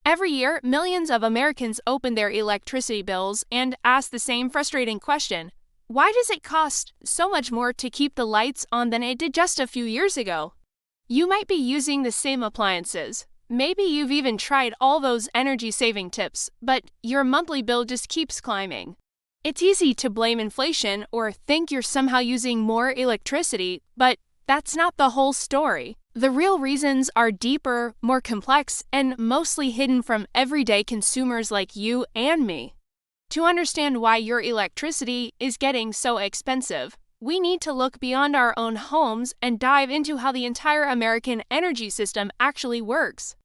Every year, millions of Americans open their electricity bills and ask the same frustrating question: why does it cost so much more to keep the lights on than it did just a few years ago? You might be using the same appliances. Maybe you've even tried all those energy-saving tips, but your monthly bill just keeps climbing. It's easy to blame inflation or think you're somehow using more electricity, but that's not the whole story. The real reasons are deeper, more complex, and mostly hidden from everyday consumers like you and me. To understand why your electricity is getting so expensive, we need to look beyond our own homes and dive into how the entire American energy system actually works.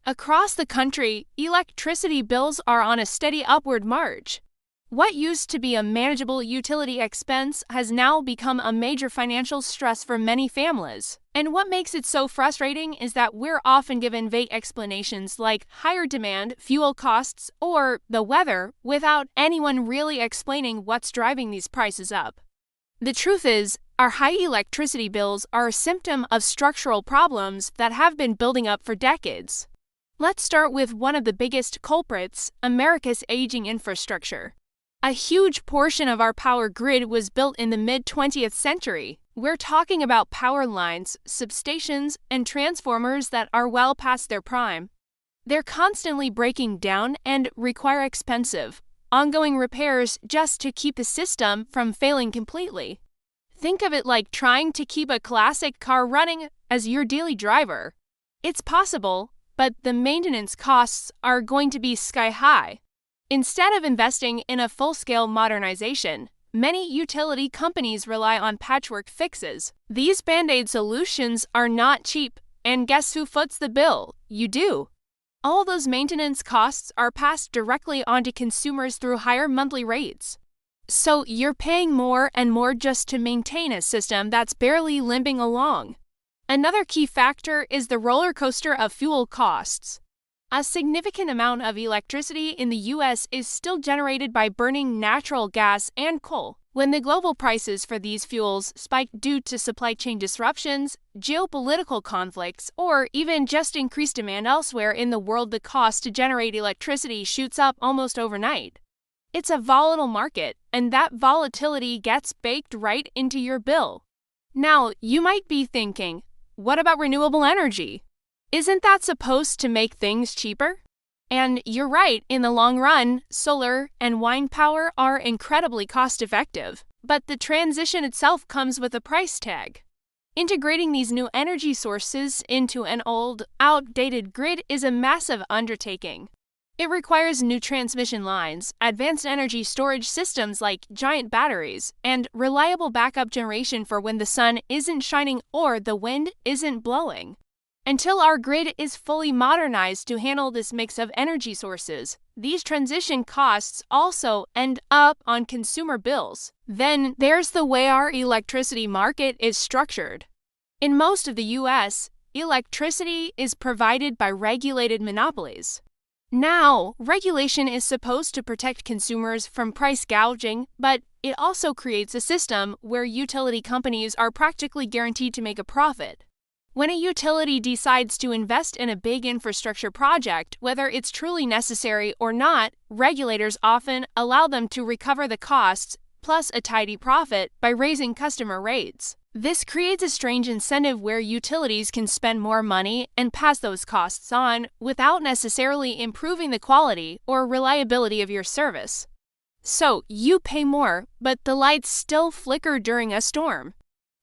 Across the country, electricity bills are on a steady upward march. What used to be a manageable utility expense has now become a major financial stress for many families. And what makes it so frustrating is that we're often given vague explanations like higher demand, fuel costs, or the weather without anyone really explaining what's driving these prices up. The truth is, our high electricity bills are a symptom of structural problems that have been building up for decades. Let's start with one of the biggest culprits: America's aging infrastructure. A huge portion of our power grid was built in the mid-20th century. We're talking about power lines, substations, and transformers that are well past their prime. They're constantly breaking down and require expensive, ongoing repairs just to keep the system from failing completely. Think of it like trying to keep a classic car running as your daily driver. It's possible, but the maintenance costs are going to be sky high. Instead of investing in a full-scale modernization, many utility companies rely on patchwork fixes. These Band-Aid solutions are not cheap, and guess who foots the bill? You do. All those maintenance costs are passed directly onto consumers through higher monthly rates. So you're paying more and more just to maintain a system that's barely limping along. Another key factor is the roller coaster of fuel costs. A significant amount of electricity in the U.S. is still generated by burning natural gas and coal. When the global prices for these fuels spike due to supply chain disruptions, geopolitical conflicts, or even just increased demand elsewhere in the world, the cost to generate electricity shoots up almost overnight. It's a volatile market, and that volatility gets baked right into your bill. Now, you might be thinking, what about renewable energy? Isn't that supposed to make things cheaper? And you're right, in the long run, solar and wind power are incredibly cost-effective. But the transition itself comes with a price tag. Integrating these new energy sources into an old, outdated grid is a massive undertaking. It requires new transmission lines, advanced energy storage systems like giant batteries, and reliable backup generation for when the sun isn't shining or the wind isn't blowing. Until our grid is fully modernized to handle this mix of energy sources, these transition costs also end up on consumer bills. Then there's the way our electricity market is structured. In most of the U.S., electricity is provided by regulated monopolies. Now, regulation is supposed to protect consumers from price gouging, but it also creates a system where utility companies are practically guaranteed to make a profit. When a utility decides to invest in a big infrastructure project, whether it's truly necessary or not, regulators often allow them to recover the costs plus a tidy profit by raising customer rates. This creates a strange incentive where utilities can spend more money and pass those costs on without necessarily improving the quality or reliability of your service. So you pay more, but the lights still flicker during a storm.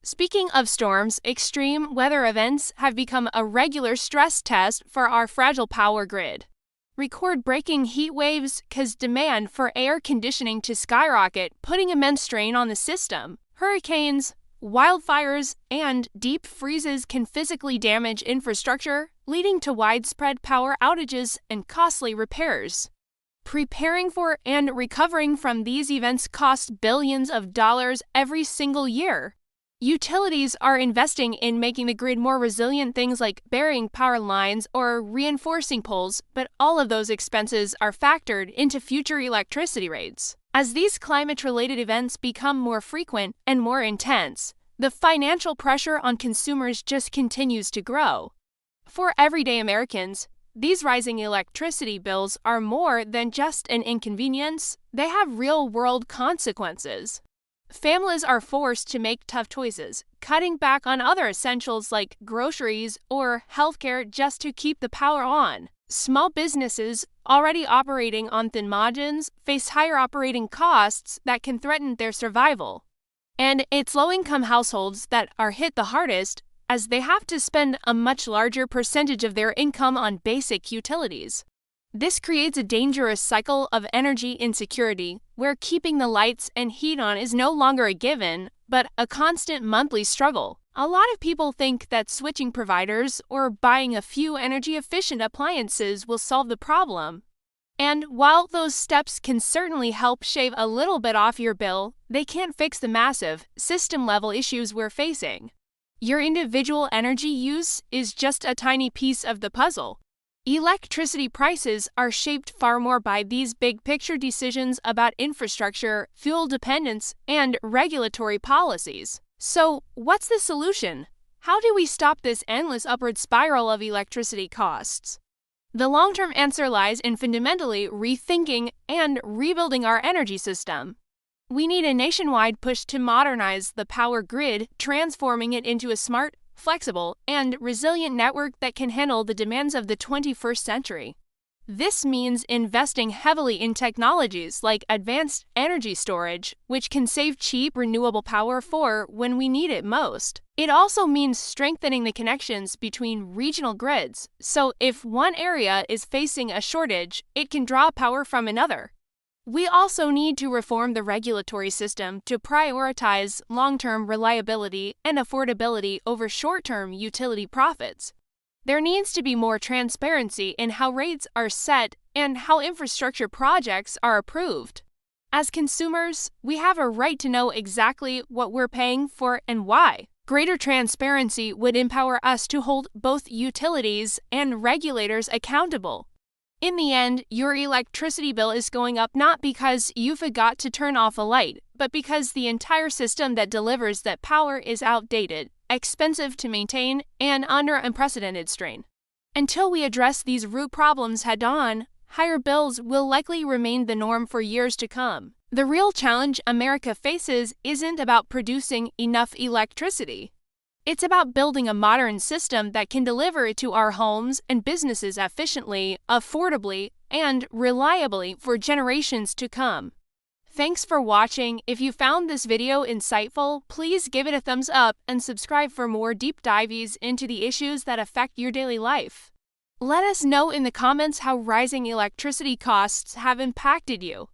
Speaking of storms, extreme weather events have become a regular stress test for our fragile power grid. Record-breaking heat waves cause demand for air conditioning to skyrocket, putting immense strain on the system. Hurricanes, wildfires, and deep freezes can physically damage infrastructure, leading to widespread power outages and costly repairs. Preparing for and recovering from these events costs billions of dollars every single year. Utilities are investing in making the grid more resilient, things like burying power lines or reinforcing poles, but all of those expenses are factored into future electricity rates. As these climate-related events become more frequent and more intense, the financial pressure on consumers just continues to grow. For everyday Americans, These rising electricity bills are more than just an inconvenience, they have real-world consequences. Families are forced to make tough choices, cutting back on other essentials like groceries or healthcare just to keep the power on. Small businesses, already operating on thin margins, face higher operating costs that can threaten their survival. And it's low-income households that are hit the hardest, as they have to spend a much larger percentage of their income on basic utilities. This creates a dangerous cycle of energy insecurity, where keeping the lights and heat on is no longer a given, but a constant monthly struggle. A lot of people think that switching providers or buying a few energy-efficient appliances will solve the problem. And while those steps can certainly help shave a little bit off your bill, they can't fix the massive, system-level issues we're facing. Your individual energy use is just a tiny piece of the puzzle. Electricity prices are shaped far more by these big-picture decisions about infrastructure, fuel dependence, and regulatory policies. So, what's the solution? How do we stop this endless upward spiral of electricity costs? The long-term answer lies in fundamentally rethinking and rebuilding our energy system. We need a nationwide push to modernize the power grid, transforming it into a smart, flexible, and resilient network that can handle the demands of the 21st century. This means investing heavily in technologies like advanced energy storage, which can save cheap, renewable power for when we need it most. It also means strengthening the connections between regional grids, so if one area is facing a shortage, it can draw power from another. We also need to reform the regulatory system to prioritize long-term reliability and affordability over short-term utility profits. There needs to be more transparency in how rates are set and how infrastructure projects are approved. As consumers, we have a right to know exactly what we're paying for and why. Greater transparency would empower us to hold both utilities and regulators accountable. In the end, your electricity bill is going up not because you forgot to turn off a light, but because the entire system that delivers that power is outdated, expensive to maintain, and under unprecedented strain. Until we address these root problems head-on, higher bills will likely remain the norm for years to come. The real challenge America faces isn't about producing enough electricity. It's about building a modern system that can deliver it to our homes and businesses efficiently, affordably, and reliably for generations to come. Thanks for watching. If you found this video insightful, please give it a thumbs up and subscribe for more deep dives into the issues that affect your daily life. Let us know in the comments how rising electricity costs have impacted you.